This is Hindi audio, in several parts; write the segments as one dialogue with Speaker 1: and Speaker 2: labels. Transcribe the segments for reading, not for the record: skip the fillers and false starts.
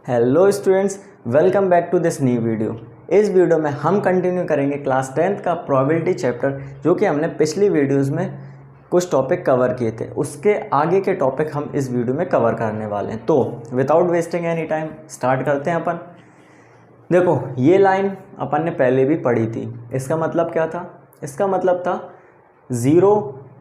Speaker 1: Hello students, welcome back to this new video. इस वीडियो में हम कंटिन्यू करेंगे क्लास 10th का प्रोबेबिलिटी चैप्टर, जो कि हमने पिछली वीडियोस में कुछ टॉपिक कवर किए थे। उसके आगे के टॉपिक हम इस वीडियो में कवर करने वाले हैं। तो without wasting any time start करते हैं अपन। देखो, ये लाइन अपन ने पहले भी पढ़ी थी। इसका मतलब क्या था? इसका मतलब था 0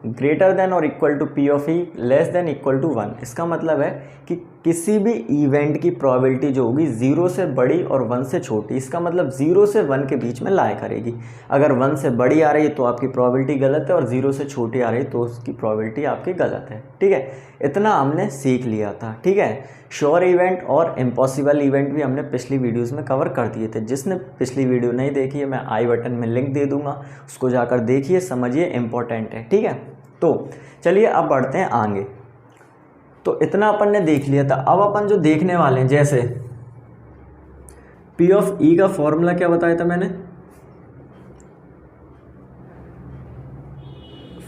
Speaker 1: ग्रेटर देन और equal to P of E less than equal to 1। इसका मतलब है कि किसी भी इवेंट की प्रोबेबिलिटी जो होगी 0 से बड़ी और 1 से छोटी। इसका मतलब 0 से 1 के बीच में लाया करेगी। अगर 1 से बड़ी आ रही है तो आपकी प्रोबेबिलिटी गलत है, और 0 से छोटी आ रही है तो उसकी प्रोबेबिलिटी आपकी गलत है। ठीक है, इतना हमने सीख लिया था। ठीक है, श्योर इवेंट और इम्पॉसिबल इवेंट भी हमने पिछली वीडियोस में कवर कर दिए थे। जिसने पिछली वीडियो नहीं देखी है, मैं आई बटन में लिंक दे दूंगा, उसको जाकर देखिए, समझिए, इम्पोर्टेंट है। ठीक है, तो चलिए अब बढ़ते हैं आगे। तो इतना अपन ने देख लिया था। अब अपन जो देखने वाले हैं, जैसे पी ऑफ ई का फॉर्मूला क्या बताया था मैंने?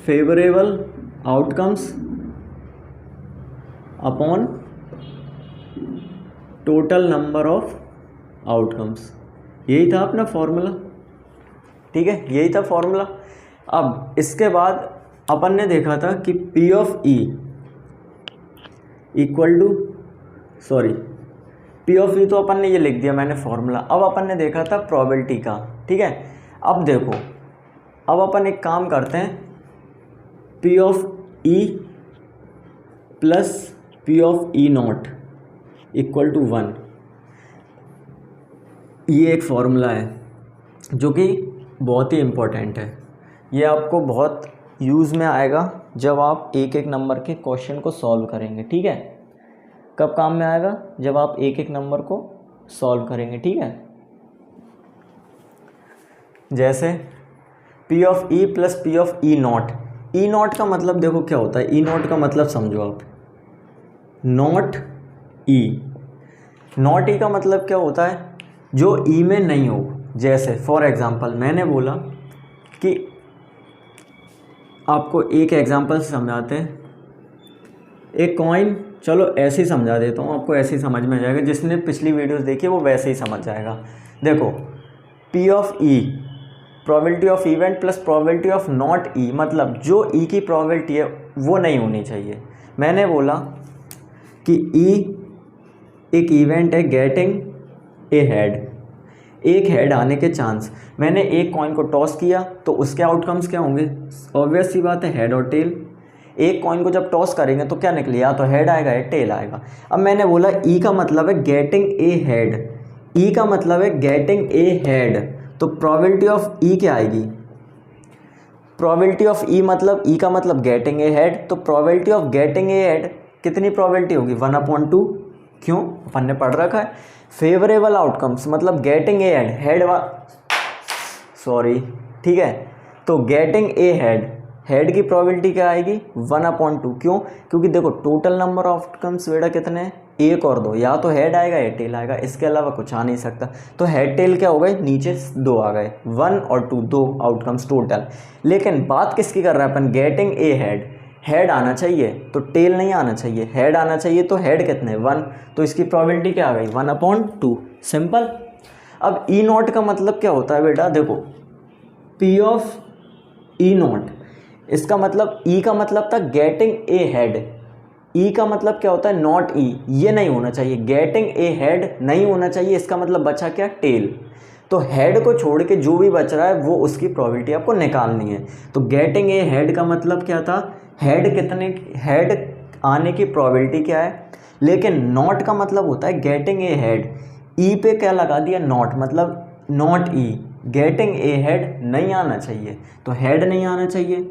Speaker 1: Favourable outcomes upon total number of outcomes. यही था अपना फॉर्मूला। ठीक है, यही था फॉर्मूला। अब इसके बाद अपन ने देखा था कि P of E equal to, sorry, P of E तो अपन ने ये लिख दिया मैंने फॉर्मूला। अब अपन ने देखा था प्रोबेबिलिटी का। ठीक है, अब देखो, अब अपन एक काम करते हैं, P of E plus P of E not equal to 1। ये एक फॉर्मूला है जो कि बहुत ही इम्पोर्टेंट है। ये आपको बहुत यूज़ में आएगा जब आप एक एक नंबर के क्वेश्चन को सॉल्व करेंगे। ठीक है, कब काम में आएगा? जब आप एक एक नंबर को सॉल्व करेंगे। ठीक है, जैसे P of E plus P of E not. E not का मतलब देखो क्या होता है। ई नॉट का मतलब समझो आप, नॉट ई। नॉट ई का मतलब क्या होता है? जो ई में नहीं हो। जैसे फॉर एग्जांपल मैंने बोला कि आपको एक एग्जांपल से समझाते हैं। एक कॉइन, चलो ऐसे ही समझा देता हूँ, आपको ऐसे ही समझ में आ जाएगा। जिसने पिछली वीडियोस देखी है वो वैसे ही समझ जाएगा। देखो, P of E probability of event plus probability of not E, मतलब जो ई की प्रोबेबिलिटी है वो नहीं होनी चाहिए। मैंने बोला कि ई एक इवेंट है गेटिंग ए हेड, एक हेड आने के चांस। मैंने एक कॉइन को टॉस किया तो उसके आउटकम्स क्या होंगे? ऑब्वियस सी बात है, हेड और टेल। एक कॉइन को जब टॉस करेंगे तो क्या निकले? या तो हेड आएगा या टेल आएगा। अब मैंने बोला ई का मतलब है गेटिंग ए हेड। ई का मतलब है गेटिंग ए हेड, तो प्रोबेबिलिटी ऑफ ई क्या आएगी? प्रोबेबिलिटी ऑफ ई मतलब ई का मतलब गेटिंग ए हेड, तो probability of getting a head कितनी प्रोबेबिलिटी होगी? 1/2। क्यों? अपन ने पढ़ रखा है। फेवरेबल आउटकम्स मतलब गेटिंग ए हेड, सॉरी, ठीक है, तो गेटिंग ए हेड की प्रोबेबिलिटी क्या आएगी? 1/2। क्यों? क्योंकि देखो टोटल नंबर ऑफ आउटकम्स बेटा कितने हैं? 1 और 2। या तो हेड आएगा या टेल आएगा, इसके अलावा कुछ आ नहीं सकता। तो हेड टेल क्या हो गए? नीचे 2 आ गए, 1 और 2, 2 आउटकम्स टोटल। लेकिन बात किसकी कर रहे हैं अपन? गेटिंग ए हेड आना चाहिए तो टेल नहीं आना चाहिए। हेड आना चाहिए तो हेड कितने? 1, तो इसकी प्रोबेबिलिटी क्या आ गई? 1/2। सिंपल। अब ई नॉट का मतलब क्या होता है बेटा? देखो, पी ऑफ ई नॉट, इसका मतलब ई का मतलब था गेटिंग ए हेड। ई का मतलब क्या होता है? नॉट ई। ये नहीं होना चाहिए, गेटिंग ए हेड नहीं होना चाहिए। इसका मतलब बचा क्या? टेल। तो हेड को छोड़ के जो भी बच रहा है वो उसकी प्रोबेबिलिटी आपको निकालनी है। तो गेटिंग ए हेड का मतलब क्या था? हेड कितने, हेड आने की प्रोबेबिलिटी क्या है। लेकिन नॉट का मतलब होता है गेटिंग ए हेड। ई पे क्या लगा दिया? नॉट, मतलब not E. Getting a head नहीं आना चाहिए, तो हेड नहीं आना चाहिए।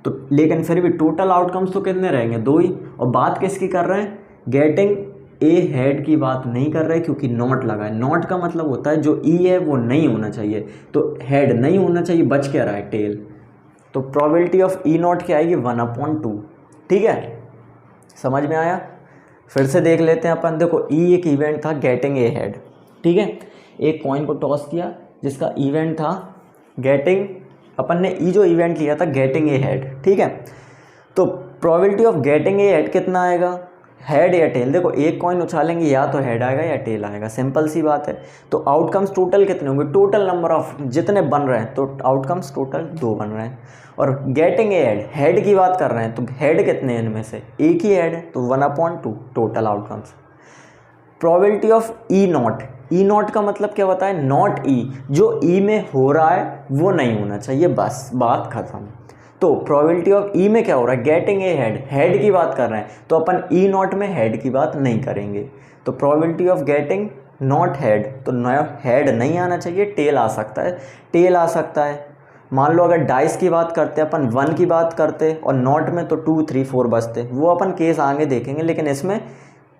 Speaker 1: तो लेकिन फिर भी टोटल आउटकम्स तो कितने रहेंगे? 2 ही। और बात किसकी कर रहे हैं? गेटिंग ए हेड की बात नहीं कर रहे, क्योंकि नॉट लगा है। नॉट का मतलब होता है जो ई है वो नहीं होना चाहिए, तो हेड नहीं होना चाहिए, बच क्या रहा है? टेल। तो प्रोबेबिलिटी ऑफ ई नॉट क्या आएगी? 1/2। ठीक है, समझ में आया? फिर से देख लेते हैं अपन। देखो, ई एक इवेंट था गेटिंग ए हेड। ठीक है, एक कॉइन को टॉस किया जिसका इवेंट था गेटिंग, अपन ने ई जो इवेंट लिया था गेटिंग ए हेड। ठीक है, तो probability of getting a head कितना आएगा? हेड या टेल, देखो एक कॉइन उछालेंगे या तो हेड आएगा या टेल आएगा, सिंपल सी बात है। तो आउटकम्स टोटल कितने होंगे, टोटल नंबर ऑफ जितने बन रहे हैं, तो आउटकम्स टोटल 2 बन रहे हैं। और गेटिंग ए हेड, हेड की बात कर रहे हैं, तो हेड कितने हैं इनमें से, एक ही हेड है, तो 1/2 total outcomes. Probability of E not, E not का मतलब क्या होता है, नॉट ई, जो ई में हो रहा है वो नहीं होना चाहिए, बस बात खत्म। तो प्रोबेबिलिटी ऑफ ई में क्या हो रहा है, गेटिंग ए हेड, हेड की बात कर रहे हैं, तो अपन ई नॉट में हेड की बात नहीं करेंगे। तो probability of getting not head, तो हेड नहीं आना चाहिए, टेल आ सकता है, टेल आ सकता है। मान लो अगर डाइस की बात करते अपन 1 की बात करते और नॉट में तो 2 3 4 बचते, वो अपन केस आगे देखेंगे, लेकिन इसमें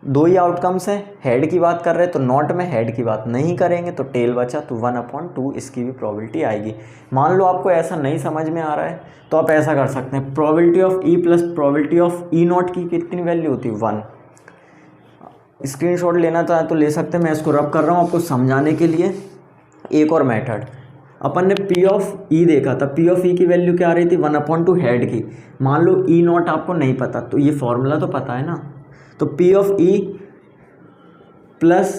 Speaker 1: 2 ही आउटकम्स हैं, हेड की बात कर रहे हैं तो नॉट में हेड की बात नहीं करेंगे, तो टेल बचा, तो 1/2 इसकी भी प्रोबेबिलिटी आएगी। मान लो आपको ऐसा नहीं समझ में आ रहा है तो आप ऐसा कर सकते हैं, probability of E plus probability of E not की कितनी वैल्यू होती है, 1। स्क्रीनशॉट लेना चाहे तो ले सकते हैं, मैं इसको रब कर रहा हूँ आपको समझाने के लिए। एक और मेथड, अपन ने पी ऑफ ई देखा था, पी ऑफ ई की वैल्यू क्या आ रही थी, 1/2 हेड की। मान लो ई नॉट आपको नहीं पता, तो ये फॉर्मूला तो पता है ना, तो P of E plus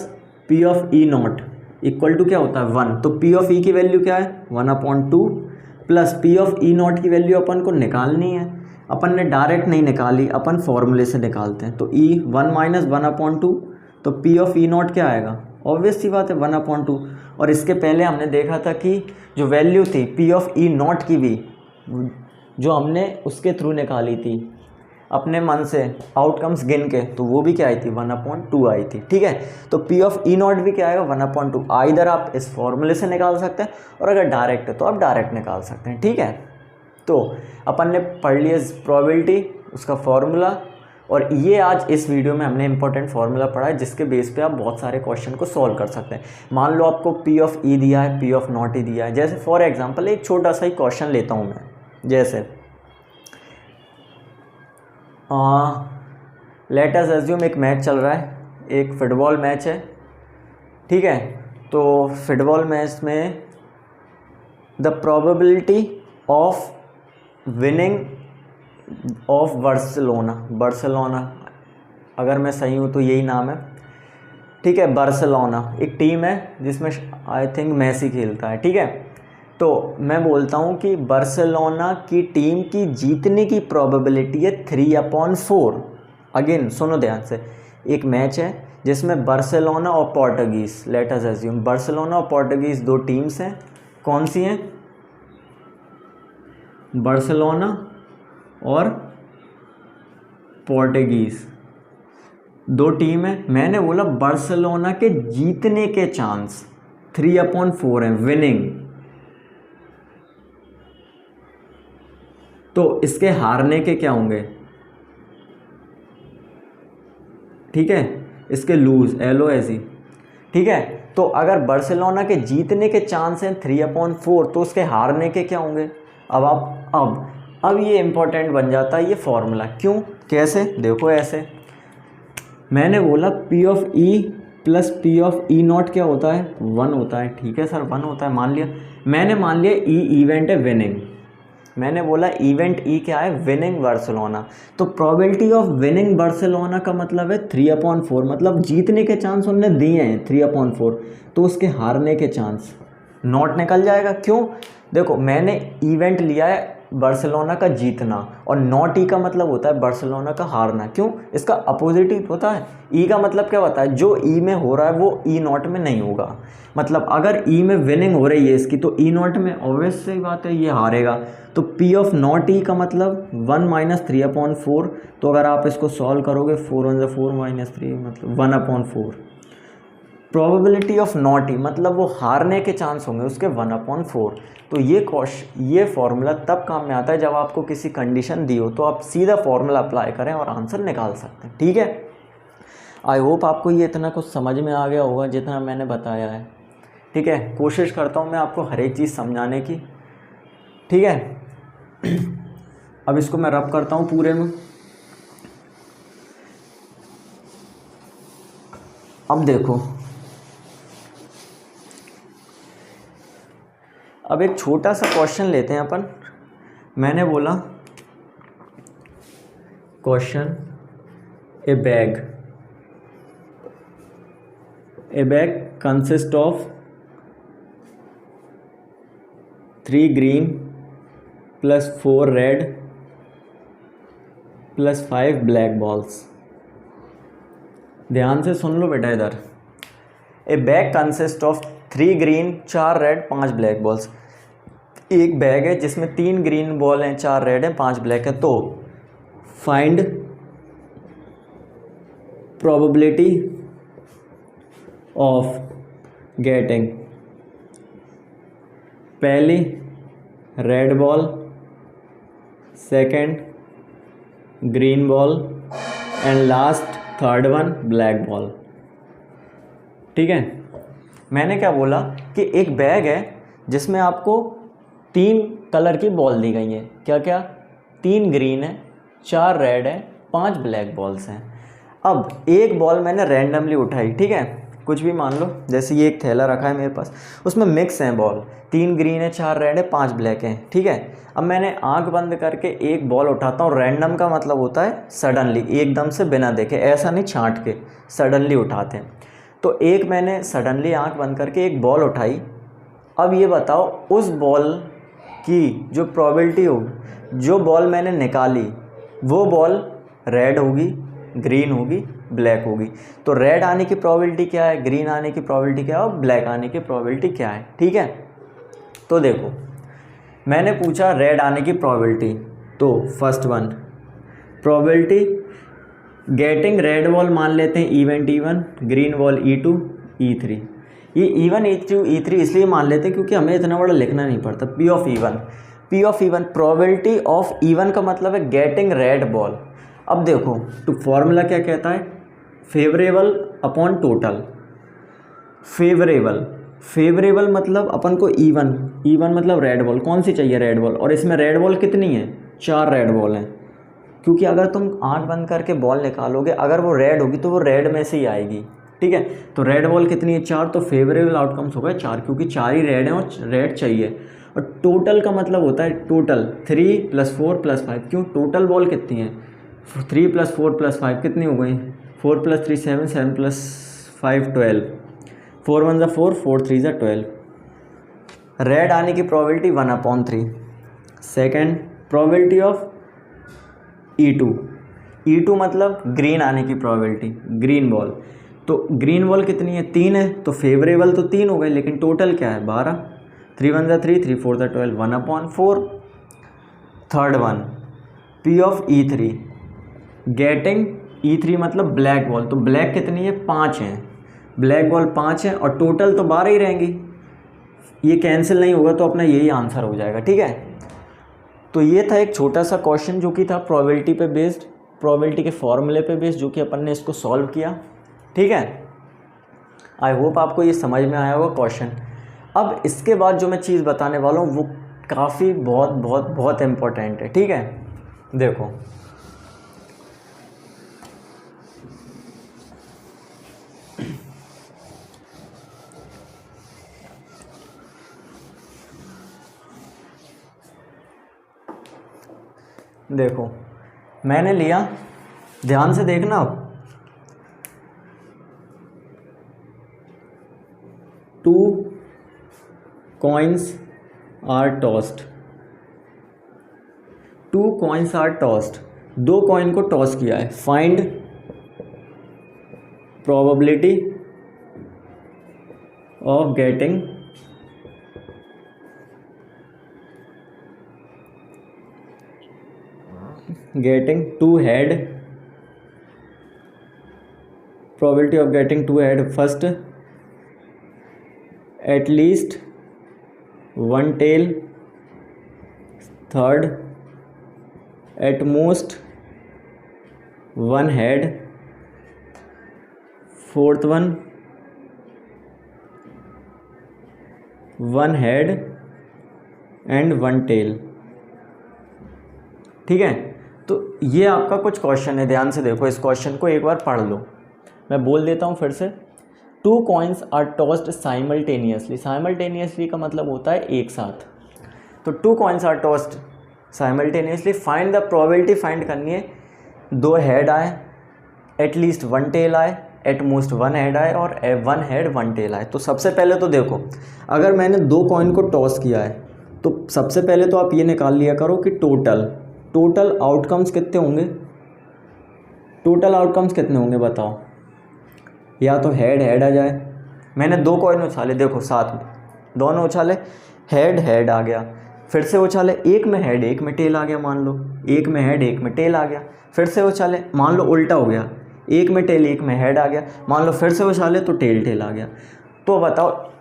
Speaker 1: P of E not equal to क्या होता है, 1। तो पी ऑफ ई की वैल्यू क्या है, 1/2 plus P of E not की वैल्यू अपन को निकालनी है, अपन ने डायरेक्ट नहीं निकाली, अपन फॉर्मूले से निकालते हैं। तो ई 1 माइनस 1/2, तो पी ऑफ ई नॉट क्या आएगा, ऑब्वियस सी बात है 1/2। और इसके पहले हमने देखा था कि जो वैल्यू थी पी ऑफ ई नॉट की भी, जो हमने उसके थ्रू निकाली थी अपने मन से आउटकम्स गिन के, तो वो भी क्या आई थी, 1/2 आई थी, ठीक है। तो पी ऑफ ई नॉट भी क्या आएगा, 1/2। इधर आप इस फॉर्मूले से निकाल सकते हैं, और अगर डायरेक्ट है तो आप डायरेक्ट निकाल सकते हैं, ठीक है। तो अपन ने पढ़ लिया प्रोबेबिलिटी, उसका फॉर्मूला, और ये आज इस वीडियो में हमने इंपॉर्टेंट फार्मूला पढ़ा है, जिसके बेस पे आप बहुत सारे क्वेश्चन को सॉल्व कर सकते हैं। मान लो आपको पी ऑफ ई दिया है, पी ऑफ नॉट ई दिया है, जैसे फॉर एग्जांपल एक छोटा सा ही क्वेश्चन लेता हूँ मैं, जैसे लेट अस अज्यूम एक मैच चल रहा है, एक फुटबॉल मैच है, ठीक है। तो फुटबॉल मैच में the probability of winning of Barcelona, अगर मैं सही हूँ तो यही नाम है, ठीक है। बार्सिलोना एक टीम है जिसमें आई थिंक मेसी खेलता है, ठीक है। तो मैं बोलता हूँ कि बार्सिलोना की टीम की जीतने की प्रोबेबिलिटी है 3/4। अगेन सुनो ध्यान से, एक मैच है जिसमें बार्सिलोना और Portuguese, let us assume Barcelona और पोर्टुगीज 2 टीम्स हैं, कौन सी हैं, बार्सिलोना और पोर्टुगीज 2 टीम है। मैंने बोला बार्सिलोना के जीतने के चांस 3/4 हैं, विनिंग, तो इसके हारने के क्या होंगे, ठीक है, इसके लूज, LOS, ठीक है। तो अगर बार्सिलोना के जीतने के चांस हैं 3/4, तो उसके हारने के क्या होंगे। अब ये इंपॉर्टेंट बन जाता है ये फॉर्मूला, क्यों, कैसे, देखो ऐसे, मैंने बोला P of E plus P of E not क्या होता है, 1 होता है, ठीक है सर 1 होता है, मान लिया, मैंने मान लिया ई इवेंट है विनिंग, मैंने बोला इवेंट ई क्या है, विनिंग बार्सिलोना। तो प्रोबेबिलिटी ऑफ विनिंग बार्सिलोना का मतलब है 3/4, मतलब जीतने के चांस उनने दिए हैं 3/4, तो उसके हारने के चांस नॉट निकल जाएगा। क्यों, देखो मैंने इवेंट लिया है बार्सिलोना का जीतना, और नॉट ई का मतलब होता है बार्सिलोना का हारना। क्यों, इसका अपोजिट ही होता है। ई का मतलब क्या होता है, जो ई में हो रहा है वो ई नॉट में नहीं होगा, मतलब अगर ई में विनिंग हो रही है इसकी, तो ई नॉट में ऑब्वियस सी बात है ये हारेगा। तो पी ऑफ नॉट ई का मतलब 1 माइनस 3/4, तो अगर आप इसको सॉल्व करोगे 4 1 4 माइनस 3 मतलब 1/4। प्रोबेबिलिटी ऑफ नॉट ई मतलब वो हारने के चांस होंगे उसके 1/4। तो ये फॉर्मूला तब काम में आता है जब आपको किसी कंडीशन दी हो, तो आप सीधा फॉर्मूला अप्लाई करें और आंसर निकाल सकते हैं, ठीक है। आई होप आपको ये इतना कुछ समझ में आ गया होगा जितना मैंने बताया है, ठीक है। कोशिश करता हूँ मैं आपको हर एक चीज़ समझाने की, ठीक है। अब इसको मैं रब करता हूँ पूरे में। अब देखो, अब एक छोटा सा क्वेश्चन लेते हैं अपन। मैंने बोला question A bag consist of 3 green plus 4 red plus 5 black balls. ध्यान से सुन लो बेटा इधर। ए bag consist of 3 green 4 red 5 black balls. एक बैग है जिसमें 3 ग्रीन बॉल हैं, 4 रेड हैं, 5 ब्लैक है। तो फाइंड प्रोबेबिलिटी ऑफ गेटिंग पहली red ball, second green ball and last third one black ball. ठीक है, मैंने क्या बोला कि एक बैग है जिसमें आपको 3 कलर की बॉल दी गई हैं। क्या क्या? 3 ग्रीन है, 4 रेड है, 5 ब्लैक बॉल्स हैं। अब एक बॉल मैंने रैंडमली उठाई, ठीक है, कुछ भी मान लो, जैसे ये एक थैला रखा है मेरे पास, उसमें मिक्स हैं बॉल, 3 ग्रीन है, 4 रेड है, 5 ब्लैक हैं। ठीक है, अब मैंने आंख बंद करके एक बॉल उठाता हूँ। रैंडम का मतलब होता है सडनली, एकदम से बिना देखे, ऐसा नहीं छांट के, सडनली उठाते हैं। तो एक मैंने सडनली आंख बंद करके एक बॉल उठाई। अब ये बताओ उस बॉल की जो प्रोबेबिलिटी होगी, जो बॉल मैंने निकाली वो बॉल रेड होगी, ग्रीन होगी, ब्लैक होगी। तो रेड आने की प्रोबेबिलिटी क्या है, ग्रीन आने की प्रोबेबिलिटी क्या है और ब्लैक आने की प्रोबेबिलिटी क्या है। ठीक है, तो देखो मैंने पूछा रेड आने की प्रोबेबिलिटी, तो first one probability getting red ball मान लेते हैं event E1, green ball E2, E3। ये E1, E2, E3 इसलिए मान लेते हैं क्योंकि हमें इतना बड़ा लिखना नहीं पड़ता। P of E1 probability of E1 का मतलब है गेटिंग रेड बॉल। अब देखो तो फॉर्मूला क्या कहता है, फेवरेबल अपॉन टोटल। फेवरेबल मतलब अपन को E1 मतलब रेड बॉल, कौन सी चाहिए, रेड बॉल, और इसमें रेड बॉल कितनी है, 4 रेड बॉल हैं। क्योंकि अगर तुम आंख बंद करके बॉल निकालोगे, अगर वो रेड होगी तो वो रेड में से ही आएगी। ठीक है, तो रेड बॉल कितनी है, 4, तो फेवरेबल आउटकम्स होगा 4, क्योंकि 4 ही रेड हैं और रेड चाहिए। और टोटल का मतलब होता है टोटल 3 + 4 + 5। क्यों, टोटल बॉल कितनी है, 3 + 4 + 5 कितनी हो गई, 4 + 3 7, 7 + 5 12, 4 1 = 4, 4 3 = 12। रेड आने की probability 1/3। Second probability of E2 मतलब ग्रीन आने की प्रोबेबिलिटी, ग्रीन बॉल। तो ग्रीन बॉल कितनी है, 3 है, तो फेवरेबल तो 3 हो गए, लेकिन टोटल क्या है 12, 3 1 = 3, 3 4 = 12, 1/4। Third one P of E3 getting E3 मतलब ब्लैक बॉल। तो ब्लैक कितनी है, 5 हैं, ब्लैक बॉल 5 हैं और टोटल तो 12 ही रहेंगी, ये कैंसिल नहीं होगा, तो अपना यही आंसर हो जाएगा। ठीक है, तो ये था एक छोटा सा क्वेश्चन जो कि था प्रोबेबिलिटी पे बेस्ड, प्रोबेबिलिटी के फॉर्मूले पे बेस्ड, जो कि अपन ने इसको सॉल्व किया। ठीक है, आई होप आपको ये समझ में आया होगा क्वेश्चन। अब इसके बाद जो मैं चीज़ बताने वाला हूँ वो काफ़ी बहुत बहुत बहुत इम्पोर्टेंट है। ठीक है, देखो देखो मैंने लिया, ध्यान से देखना, अब 2 coins are tossed, 2 coins are tossed, 2 coin को टॉस किया है। Find probability of getting two head, probability of getting 2 head, first at least 1 tail, third at most 1 head, fourth one 1 head and 1 tail। ठीक है, तो ये आपका कुछ क्वेश्चन है, ध्यान से देखो, इस क्वेश्चन को एक बार पढ़ लो। मैं बोल देता हूँ फिर से। 2 coins are tossed simultaneously, simultaneously का मतलब होता है एक साथ। तो 2 coins are tossed simultaneously, find the probability, find करनी है 2 हेड आए एटलीस्ट वन टेल आए, एट मोस्ट वन हेड आए और वन हेड वन टेल आए। तो सबसे पहले तो देखो, अगर मैंने दो कॉइन को टॉस किया है तो सबसे पहले तो आप ये निकाल लिया करो कि टोटल आउटकम्स कितने होंगे, टोटल आउटकम्स कितने होंगे बताओ। या तो हेड हेड आ जाए, मैंने दो कॉइन उछाले, देखो साथ में दोनों उछाले, हेड हेड आ गया, फिर से उछाले, एक में हेड एक में टेल आ गया, मान लो एक में हेड एक में टेल आ गया, फिर से उछाले, मान लो उल्टा हो गया, एक में टेल एक में हेड आ गया, मान लो फिर से उछाले तो टेल टेल आ गया। तो बताओ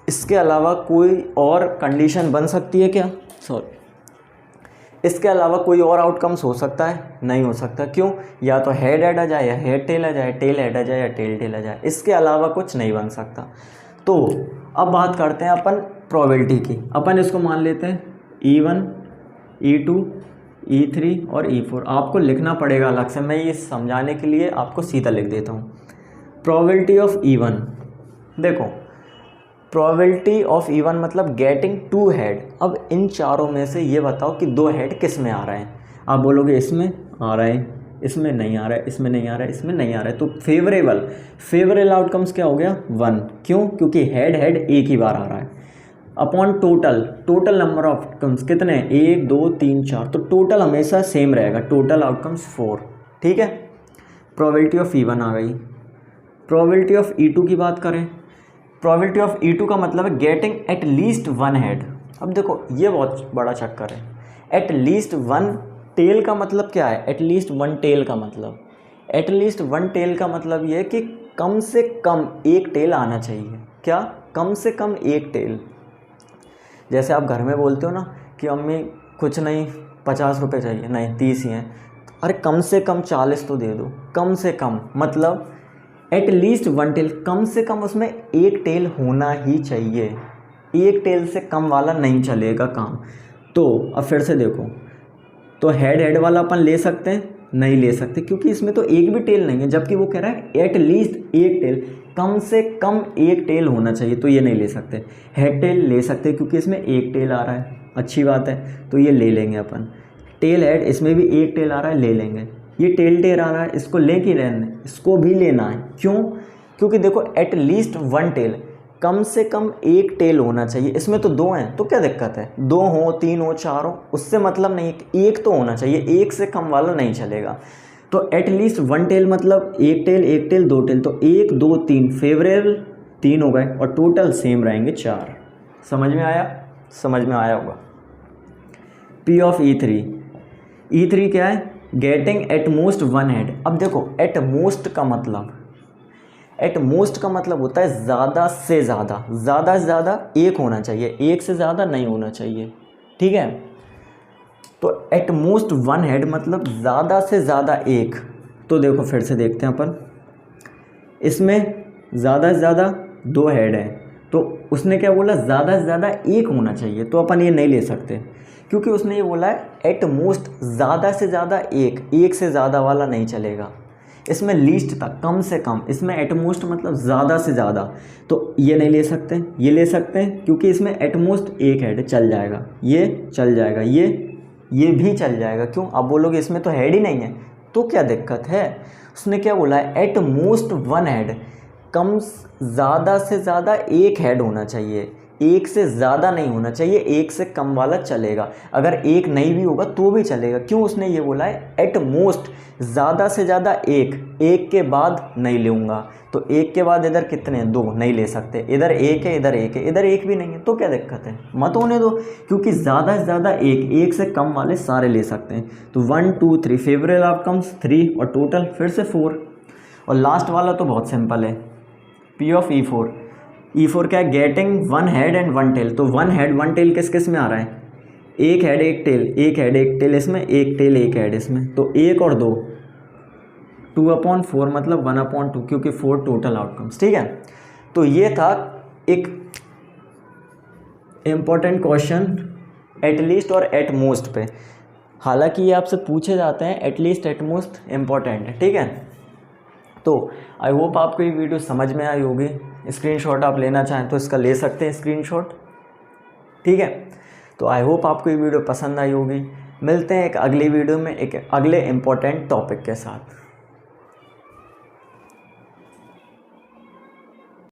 Speaker 1: इसके अलावा कोई और कंडीशन बन सकती है क्या? सॉरी, इसके अलावा कोई और आउटकम्स हो सकता है? नहीं हो सकता। क्यों? या तो हेड हेड आ जाए या हेड टेल आ जाए, टेल हेड आ जाए या टेल टेल आ जाए, इसके अलावा कुछ नहीं बन सकता। तो अब बात करते हैं अपन प्रोबेबिलिटी की। अपन इसको मान लेते हैं E1, E2, E3 और E4। आपको लिखना पड़ेगा अलग से, मैं ये समझाने के लिए आपको सीधा लिख देता हूँ। प्रोबेबिलिटी ऑफ E1, देखो प्रोबेबिलिटी ऑफ E1 मतलब गेटिंग टू हेड। अब इन चारों में से ये बताओ कि दो हेड किस में आ रहे हैं। आप बोलोगे इसमें आ रहा है, इसमें नहीं आ रहा है, इसमें नहीं आ रहा है, इसमें नहीं आ रहा है, तो फेवरेबल आउटकम्स क्या हो गया? 1। क्यों? क्योंकि हेड हेड एक ही बार आ रहा है। Upon total number of outcomes कितने हैं? 1 2 3 4, तो टोटल हमेशा सेम रहेगा, टोटल आउटकम्स 4। ठीक है, प्रोबेबिलिटी ऑफ E1 आ गई। प्रोबेबिलिटी ऑफ E2 की बात करें, प्रोबेबिलिटी ऑफ E2 का मतलब है getting at least one head. अब देखो ये बहुत बड़ा चक्कर है, एट लीस्ट वन टेल का मतलब क्या है? एट लीस्ट वन टेल का मतलब, एट लीस्ट वन टेल का मतलब ये है कि कम से कम एक टेल आना चाहिए। क्या? कम से कम एक टेल। जैसे आप घर में बोलते हो ना कि अम्मी कुछ नहीं 50 रुपये चाहिए, नहीं 30 ही हैं, अरे कम से कम 40 तो दे दो। कम से कम मतलब एट लीस्ट वन टेल, कम से कम उसमें एक टेल होना ही चाहिए, एक टेल से कम वाला नहीं चलेगा काम। तो अब फिर से देखो, तो हेड हेड वाला अपन ले सकते हैं? नहीं ले सकते, क्योंकि इसमें तो एक भी टेल नहीं है, जबकि वो कह रहा है एट लीस्ट एक टेल, कम से कम एक टेल होना चाहिए, तो ये नहीं ले सकते। हेड टेल ले सकते क्योंकि इसमें एक टेल आ रहा है, अच्छी बात है, तो ये ले लेंगे अपन। टेल हेड, इसमें भी एक टेल आ रहा है, ले लेंगे। ये टेल टेल आ रहा है, इसको ले के रहने, इसको भी लेना है। क्यों? क्योंकि देखो एट लीस्ट वन टेल, कम से कम एक टेल होना चाहिए। इसमें तो दो हैं, तो क्या दिक्कत है? दो हो, तीन हो, चार हो, उससे मतलब नहीं, एक तो होना चाहिए, एक से कम वाला नहीं चलेगा। तो एट लीस्ट वन टेल मतलब एक टेल दो टेल, तो 1 2 3 फेवरेबल 3 हो गए और टोटल सेम रहेंगे 4। समझ में आया? समझ में आया होगा। P ऑफ E3 क्या है? Getting at most one head. अब देखो एट मोस्ट का मतलब होता है ज़्यादा से ज़्यादा एक होना चाहिए, एक से ज़्यादा नहीं होना चाहिए। ठीक है, तो एट मोस्ट वन हेड मतलब ज़्यादा से ज़्यादा एक। तो देखो फिर से देखते हैं अपन, इसमें ज़्यादा से ज़्यादा 2 हेड हैं, तो उसने क्या बोला? ज़्यादा से ज़्यादा एक होना चाहिए, तो अपन ये नहीं ले सकते, क्योंकि उसने ये बोला है एट मोस्ट ज़्यादा से ज़्यादा एक से ज़्यादा वाला नहीं चलेगा। इसमें लीस्ट था, कम से कम, इसमें एट मोस्ट मतलब ज़्यादा से ज़्यादा, तो ये नहीं ले सकते। ये ले सकते हैं क्योंकि इसमें एट मोस्ट एक हेड चल जाएगा, ये चल जाएगा, ये भी चल जाएगा। क्यों? आप बोलोगे इसमें तो हेड ही नहीं है, तो क्या दिक्कत है? उसने क्या बोला है? एट मोस्ट वन हेड, कम ज़्यादा से ज़्यादा एक हेड होना चाहिए, एक से ज़्यादा नहीं होना चाहिए, एक से कम वाला चलेगा। अगर एक नहीं भी होगा तो भी चलेगा। क्यों? उसने ये बोला है एट मोस्ट ज़्यादा से ज़्यादा एक के बाद नहीं लूँगा, तो एक के बाद इधर कितने हैं? 2, नहीं ले सकते। इधर एक है, इधर एक है, इधर एक भी नहीं है, तो क्या दिक्कत है? मत होने दो, क्योंकि ज़्यादा से ज़्यादा एक से कम वाले सारे ले सकते हैं। तो 1 2 3 फेवरेबल आउटकम्स 3 और टोटल फिर से 4। और लास्ट वाला तो बहुत सिंपल है, P ऑफ E4 क्या है? Getting one head and one tail. तो वन हेड वन टेल किस किस में आ रहा है? एक हेड एक टेल, एक हेड एक टेल इसमें, एक टेल एक हेड इसमें, तो 1 और 2 2/4 मतलब 1/2, क्योंकि 4 टोटल आउटकम्स। ठीक है, तो ये था एक इम्पॉर्टेंट क्वेश्चन एटलीस्ट और एट मोस्ट पे। हालांकि ये आपसे पूछे जाते हैं, एटलीस्ट एट मोस्ट इम्पॉर्टेंट है। ठीक है, तो आई होप आपको ये वीडियो समझ में आई होगी। स्क्रीनशॉट आप लेना चाहें तो इसका ले सकते हैं स्क्रीनशॉट। ठीक है, तो आई होप आपको ये वीडियो पसंद आई होगी। मिलते हैं एक अगली वीडियो में एक अगले इम्पोर्टेंट टॉपिक के साथ।